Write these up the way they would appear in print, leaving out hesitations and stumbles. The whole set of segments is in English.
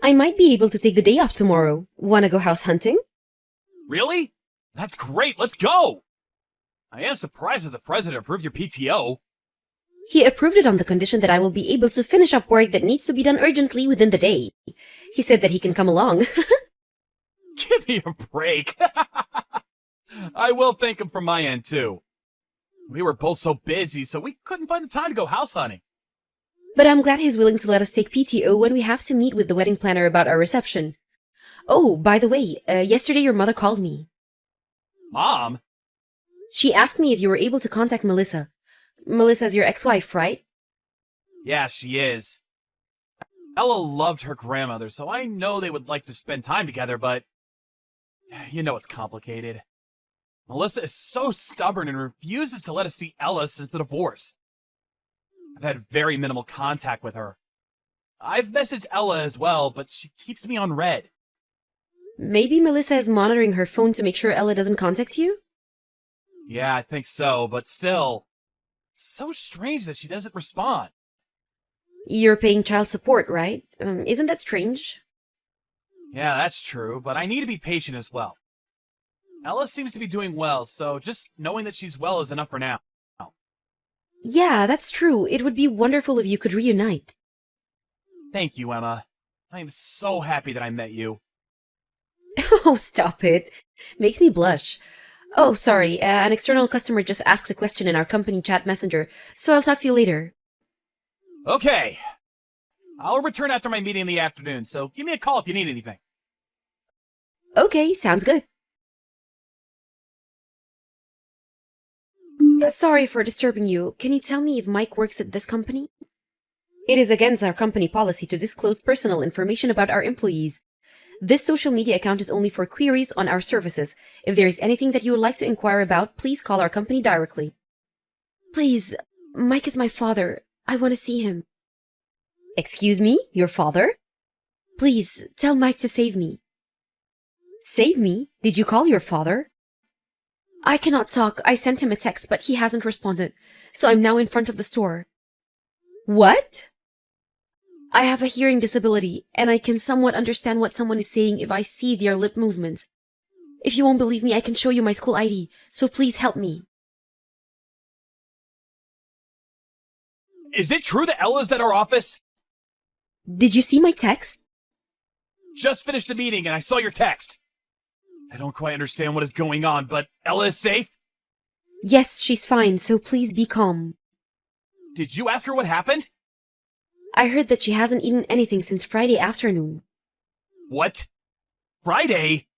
I might be able to take the day off tomorrow. Wanna go house hunting? Really? That's great, let's go! I am surprised that the president approved your PTO. He approved it on the condition that I will be able to finish up work that needs to be done urgently within the day. He said that he can come along. Give me a break. I will thank him from my end, too. We were both so busy, so we couldn't find the time to go house hunting. But I'm glad he's willing to let us take PTO when we have to meet with the wedding planner about our reception. Oh, by the way, yesterday your mother called me. Mom? She asked me if you were able to contact Melissa. Melissa's your ex-wife, right? Yeah, she is. Ella loved her grandmother, so I know they would like to spend time together, but you know it's complicated. Melissa is so stubborn and refuses to let us see Ella since the divorce. I've had very minimal contact with her. I've messaged Ella as well, but she keeps me on red. Maybe Melissa is monitoring her phone to make sure Ella doesn't contact you? Yeah, I think so, but still. It's so strange that she doesn't respond. You're paying child support, right? Isn't that strange? Yeah, that's true, but I need to be patient as well. Ella seems to be doing well, so just knowing that she's well is enough for now. Yeah, that's true. It would be wonderful if you could reunite. Thank you, Emma. I am so happy that I met you. Oh, stop it. Makes me blush. Oh, sorry, an external customer just asked a question in our company chat messenger, so I'll talk to you later. Okay. I'll return after my meeting in the afternoon, so give me a call if you need anything. Okay, sounds good. Sorry for disturbing you. Can you tell me if Mike works at this company? It is against our company policy to disclose personal information about our employees. This social media account is only for queries on our services. If there is anything that you would like to inquire about, please call our company directly. Please, Mike is my father. I want to see him. Excuse me? Your father? Please, tell Mike to save me. Save me? Did you call your father? I cannot talk. I sent him a text, but he hasn't responded. So I'm now in front of the store. What? I have a hearing disability, and I can somewhat understand what someone is saying if I see their lip movements. If you won't believe me, I can show you my school ID, so please help me. Is it true that Ella's at our office? Did you see my text? Just finished the meeting and I saw your text. I don't quite understand what is going on, but Ella is safe? Yes, she's fine, so please be calm. Did you ask her what happened? I heard that she hasn't eaten anything since Friday afternoon. What? Friday?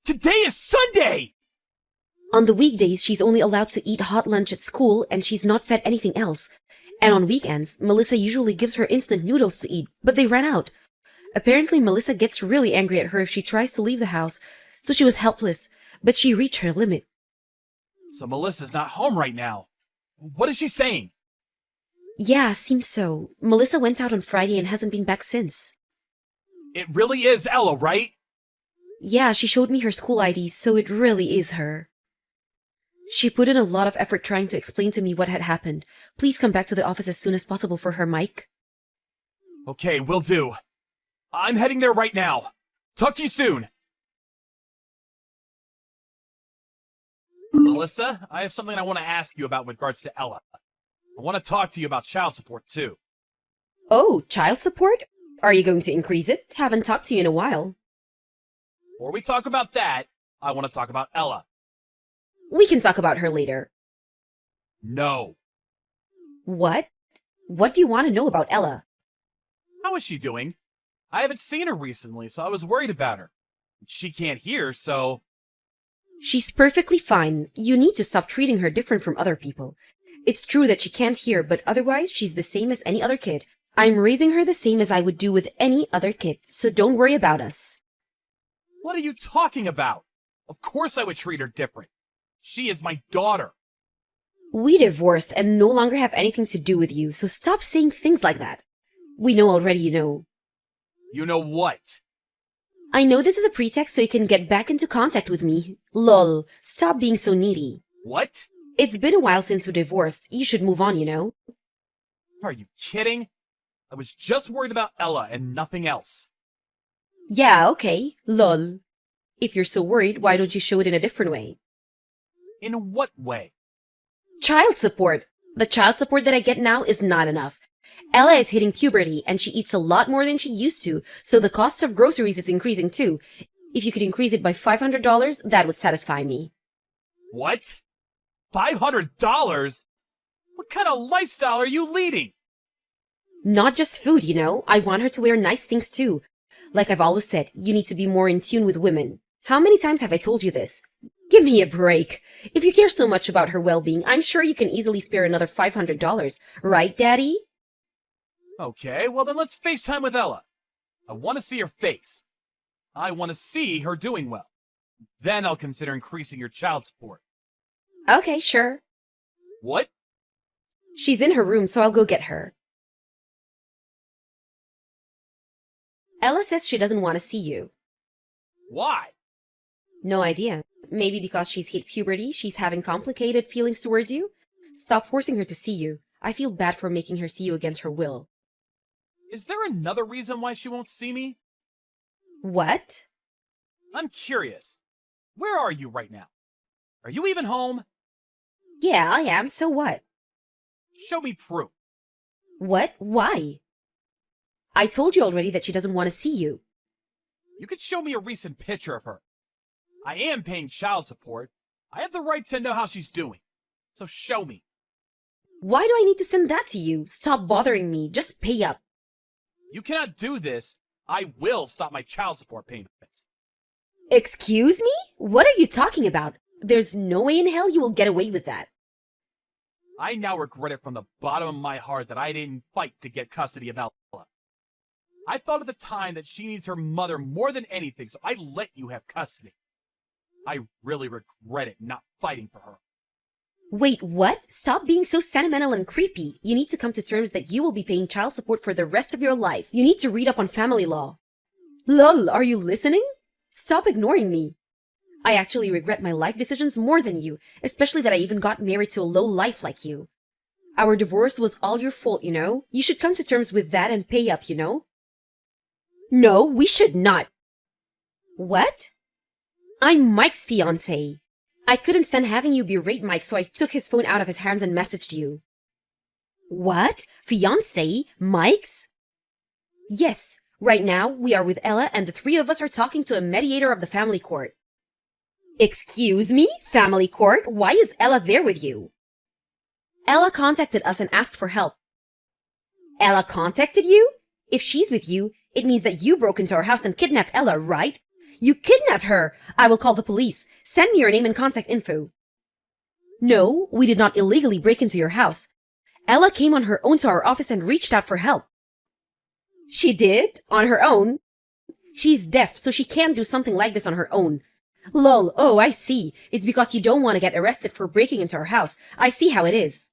Today is Sunday! On the weekdays, she's only allowed to eat hot lunch at school, and she's not fed anything else. And on weekends, Melissa usually gives her instant noodles to eat, but they ran out. Apparently, Melissa gets really angry at her if she tries to leave the house, so she was helpless, but she reached her limit. So Melissa's not home right now. What is she saying? Yeah, seems so. Melissa went out on Friday and hasn't been back since. It really is Ella, right? Yeah, she showed me her school ID, so it really is her. She put in a lot of effort trying to explain to me what had happened. Please come back to the office as soon as possible for her, Mike. Okay, will do. I'm heading there right now. Talk to you soon. Melissa, I have something I want to ask you about with regards to Ella. I want to talk to you about child support, too. Oh, child support? Are you going to increase it? Haven't talked to you in a while. Before we talk about that, I want to talk about Ella. We can talk about her later. No. What? What do you want to know about Ella? How is she doing? I haven't seen her recently, so I was worried about her. She can't hear, so... She's perfectly fine. You need to stop treating her different from other people. It's true that she can't hear, but otherwise she's the same as any other kid. I'm raising her the same as I would do with any other kid, so don't worry about us. What are you talking about? Of course I would treat her different. She is my daughter. We divorced and no longer have anything to do with you, so stop saying things like that. We know already you know. You know what? I know this is a pretext so you can get back into contact with me. Lol, stop being so needy. What? It's been a while since we divorced. You should move on, you know? Are you kidding? I was just worried about Ella and nothing else. Yeah, okay. Lol. If you're so worried, why don't you show it in a different way? In what way? Child support. The child support that I get now is not enough. Ella is hitting puberty and she eats a lot more than she used to, so the cost of groceries is increasing too. If you could increase it by $500, that would satisfy me. What? $500? What kind of lifestyle are you leading? Not just food, you know. I want her to wear nice things too. Like I've always said, you need to be more in tune with women. How many times have I told you this? Give me a break. If you care so much about her well-being, I'm sure you can easily spare another $500. Right, Daddy? Okay, well then let's FaceTime with Ella. I want to see her face. I want to see her doing well. Then I'll consider increasing your child support. Okay, sure. What? She's in her room, so I'll go get her. Ella says she doesn't want to see you. Why? No idea. Maybe because she's hit puberty, she's having complicated feelings towards you? Stop forcing her to see you. I feel bad for making her see you against her will. Is there another reason why she won't see me? What? I'm curious. Where are you right now? Are you even home? Yeah, I am, so what? Show me proof. What? Why? I told you already that she doesn't want to see you. You could show me a recent picture of her. I am paying child support. I have the right to know how she's doing. So show me. Why do I need to send that to you? Stop bothering me. Just pay up. You cannot do this. I will stop my child support payments. Excuse me? What are you talking about? There's no way in hell you will get away with that. I now regret it from the bottom of my heart that I didn't fight to get custody of Ella. I thought at the time that she needs her mother more than anything, so I let you have custody. I really regret it not fighting for her. Wait, what? Stop being so sentimental and creepy. You need to come to terms that you will be paying child support for the rest of your life. You need to read up on family law. Lol, are you listening? Stop ignoring me. I actually regret my life decisions more than you, especially that I even got married to a low life like you. Our divorce was all your fault, you know? You should come to terms with that and pay up, you know? No, we should not. What? I'm Mike's fiancé. I couldn't stand having you berate Mike, so I took his phone out of his hands and messaged you. What? Fiancé? Mike's? Yes. Right now, we are with Ella and the three of us are talking to a mediator of the family court. Excuse me? Family court? Why is Ella there with you? Ella contacted us and asked for help. Ella contacted you? If she's with you, it means that you broke into our house and kidnapped Ella, right? You kidnapped her! I will call the police. Send me your name and contact info. No, we did not illegally break into your house. Ella came on her own to our office and reached out for help. She did? On her own? She's deaf, so she can't do something like this on her own. Lol, oh, I see. It's because you don't want to get arrested for breaking into our house. I see how it is.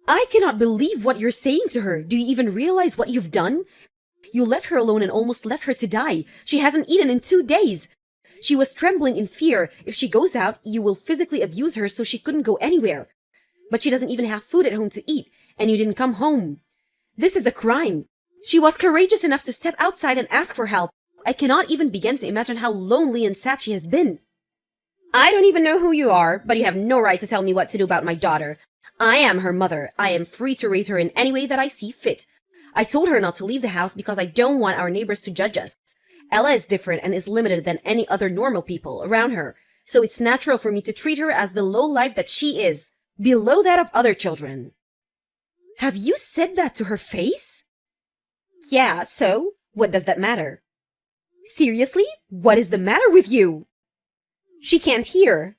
I cannot believe what you're saying to her. Do you even realize what you've done? You left her alone and almost left her to die. She hasn't eaten in 2 days. She was trembling in fear. If she goes out, you will physically abuse her so she couldn't go anywhere. But she doesn't even have food at home to eat, and you didn't come home. This is a crime. She was courageous enough to step outside and ask for help. I cannot even begin to imagine how lonely and sad she has been. I don't even know who you are, but you have no right to tell me what to do about my daughter. I am her mother. I am free to raise her in any way that I see fit. I told her not to leave the house because I don't want our neighbors to judge us. Ella is different and is limited than any other normal people around her, so it's natural for me to treat her as the low life that she is, below that of other children. Have you said that to her face? Yeah, so? What does that matter? Seriously? What is the matter with you? She can't hear.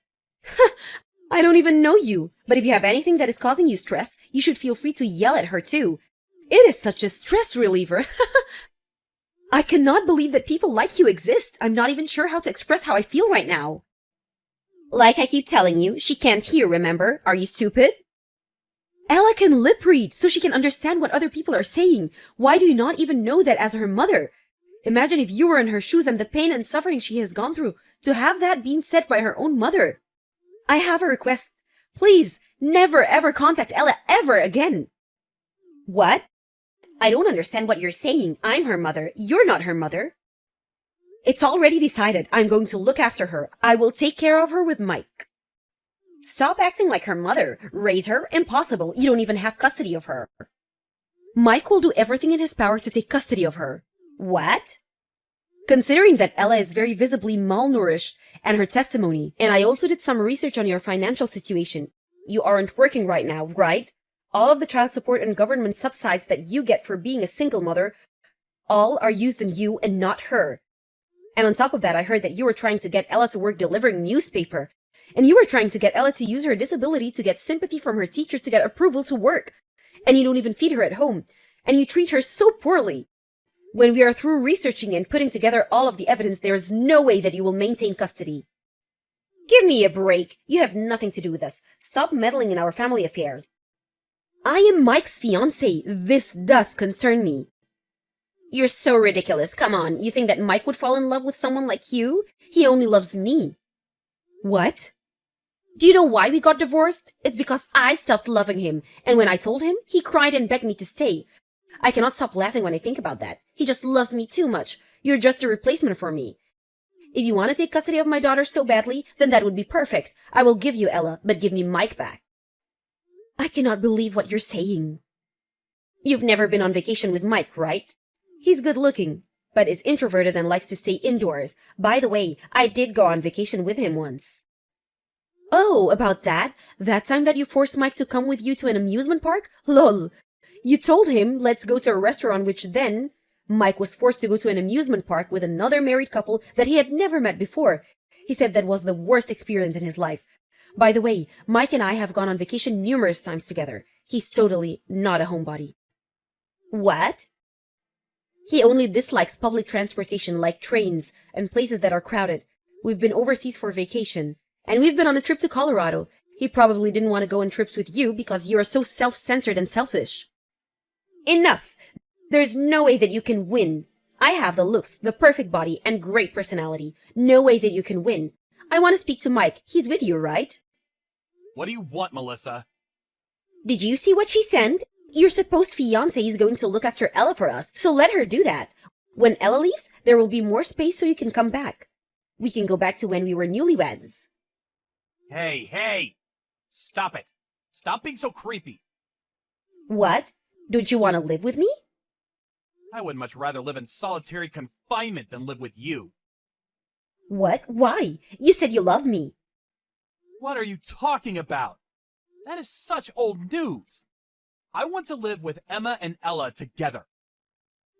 I don't even know you, but if you have anything that is causing you stress, you should feel free to yell at her too. It is such a stress reliever. I cannot believe that people like you exist. I'm not even sure how to express how I feel right now. Like I keep telling you, she can't hear, remember? Are you stupid? Ella can lip read, so she can understand what other people are saying. Why do you not even know that as her mother? Imagine if you were in her shoes and the pain and suffering she has gone through to have that being said by her own mother. I have a request. Please, never ever contact Ella ever again. What? I don't understand what you're saying. I'm her mother. You're not her mother. It's already decided. I'm going to look after her. I will take care of her with Mike. Stop acting like her mother. Raise her? Impossible. You don't even have custody of her. Mike will do everything in his power to take custody of her. What? Considering that Ella is very visibly malnourished and her testimony, and I also did some research on your financial situation. You aren't working right now, right? All of the child support and government subsides that you get for being a single mother, all are used on you and not her. And on top of that, I heard that you were trying to get Ella to work delivering newspaper. And you were trying to get Ella to use her disability to get sympathy from her teacher to get approval to work. And you don't even feed her at home. And you treat her so poorly. When we are through researching and putting together all of the evidence, there is no way that you will maintain custody. Give me a break. You have nothing to do with us. Stop meddling in our family affairs. I am Mike's fiancé. This does concern me. You're so ridiculous. Come on. You think that Mike would fall in love with someone like you? He only loves me. What? Do you know why we got divorced? It's because I stopped loving him. And when I told him, he cried and begged me to stay. I cannot stop laughing when I think about that. He just loves me too much. You're just a replacement for me. If you want to take custody of my daughter so badly, then that would be perfect. I will give you Ella, but give me Mike back. I cannot believe what you're saying. You've never been on vacation with Mike, right? He's good looking, but is introverted and likes to stay indoors. By the way, I did go on vacation with him once. Oh, about that? That time that you forced Mike to come with you to an amusement park? Lol. You told him, let's go to a restaurant, which then Mike was forced to go to an amusement park with another married couple that he had never met before. He said that was the worst experience in his life. By the way, Mike and I have gone on vacation numerous times together. He's totally not a homebody. What? He only dislikes public transportation like trains and places that are crowded. We've been overseas for vacation, and we've been on a trip to Colorado. He probably didn't want to go on trips with you because you are so self-centered and selfish. Enough! There's no way that you can win. I have the looks, the perfect body, and great personality. No way that you can win. I want to speak to Mike. He's with you, right? What do you want, Melissa? Did you see what she sent? Your supposed fiancé is going to look after Ella for us, so let her do that. When Ella leaves, there will be more space so you can come back. We can go back to when we were newlyweds. Hey! Stop it. Stop being so creepy. What? Don't you want to live with me? I would much rather live in solitary confinement than live with you. What? Why? You said you love me. What are you talking about? That is such old news. I want to live with Emma and Ella together.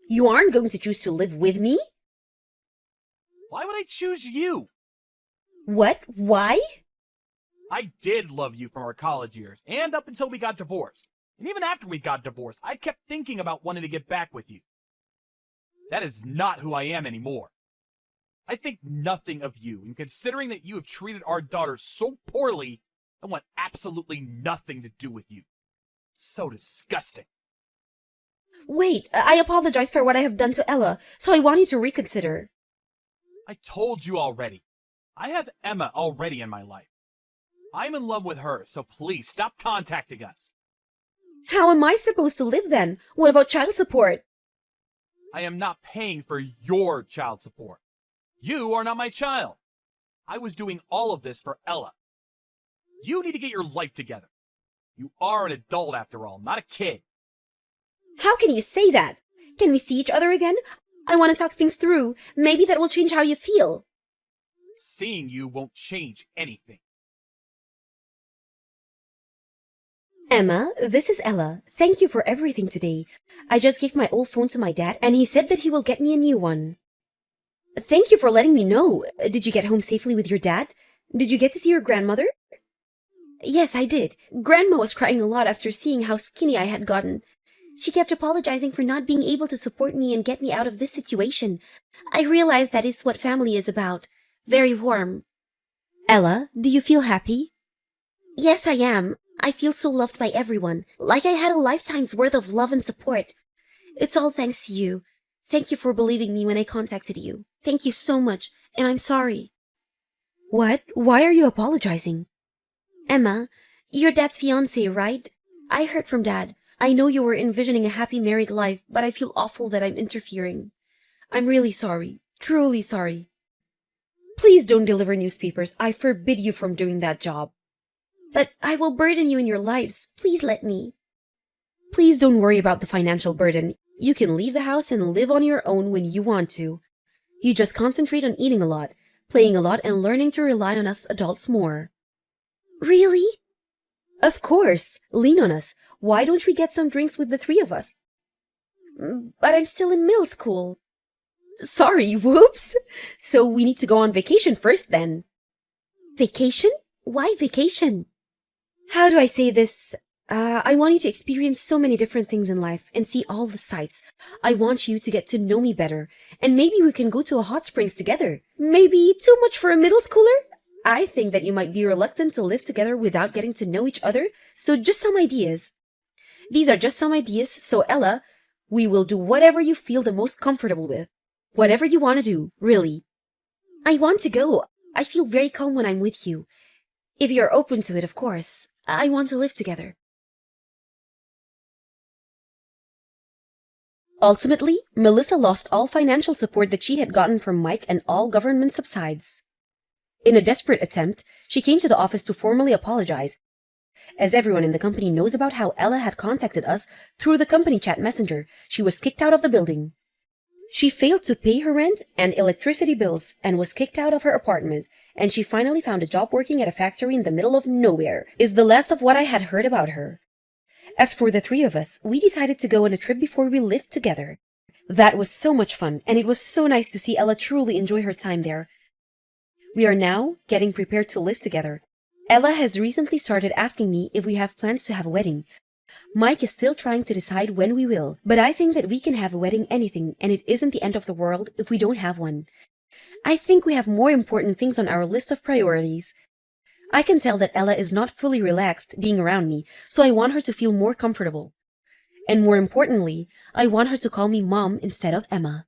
You aren't going to choose to live with me? Why would I choose you? What? Why? I did love you from our college years, and up until we got divorced. And even after we got divorced, I kept thinking about wanting to get back with you. That is not who I am anymore. I think nothing of you, and considering that you have treated our daughter so poorly, I want absolutely nothing to do with you. So disgusting. Wait, I apologize for what I have done to Ella, so I want you to reconsider. I told you already. I have Emma already in my life. I'm in love with her, so please stop contacting us. How am I supposed to live then? What about child support? I am not paying for your child support. You are not my child. I was doing all of this for Ella. You need to get your life together. You are an adult after all, not a kid. How can you say that? Can we see each other again? I want to talk things through. Maybe that will change how you feel. Seeing you won't change anything. Emma, this is Ella. Thank you for everything today. I just gave my old phone to my dad, and he said that he will get me a new one. Thank you for letting me know. Did you get home safely with your dad? Did you get to see your grandmother? Yes, I did. Grandma was crying a lot after seeing how skinny I had gotten. She kept apologizing for not being able to support me and get me out of this situation. I realized that is what family is about. Very warm. Ella, do you feel happy? Yes, I am. I feel so loved by everyone, like I had a lifetime's worth of love and support. It's all thanks to you. Thank you for believing me when I contacted you. Thank you so much, and I'm sorry. What? Why are you apologizing? Emma, you're Dad's fiancé, right? I heard from Dad. I know you were envisioning a happy married life, but I feel awful that I'm interfering. I'm really sorry. truly sorry. Please don't deliver newspapers. I forbid you from doing that job. But I will burden you in your lives. Please let me. Please don't worry about the financial burden. You can leave the house and live on your own when you want to. You just concentrate on eating a lot, playing a lot, and learning to rely on us adults more. Really? Of course. Lean on us. Why don't we get some drinks with the three of us? But I'm still in middle school. Sorry, whoops. So we need to go on vacation first then. Vacation? Why vacation? How do I say this? I want you to experience so many different things in life and see all the sights. I want you to get to know me better. And maybe we can go to a hot springs together. Maybe too much for a middle schooler? I think that you might be reluctant to live together without getting to know each other, so just some ideas. These are just some ideas, so Ella, we will do whatever you feel the most comfortable with. Whatever you want to do, really. I want to go. I feel very calm when I'm with you. If you're open to it, of course. I want to live together. Ultimately, Melissa lost all financial support that she had gotten from Mike and all government subsides. In a desperate attempt, she came to the office to formally apologize, as everyone in the company knows about how Ella had contacted us through the company chat messenger. She was kicked out of the building. She failed to pay her rent and electricity bills and was kicked out of her apartment, and she finally found a job working at a factory in the middle of nowhere, is the last of what I had heard about her. As for the three of us, we decided to go on a trip before we lived together. That was so much fun, and it was so nice to see Ella truly enjoy her time there. We are now getting prepared to live together. Ella has recently started asking me if we have plans to have a wedding. Mike is still trying to decide when we will, but I think that we can have a wedding anything, and it isn't the end of the world if we don't have one. I think we have more important things on our list of priorities. I can tell that Ella is not fully relaxed being around me, so I want her to feel more comfortable. And more importantly, I want her to call me Mom instead of Emma.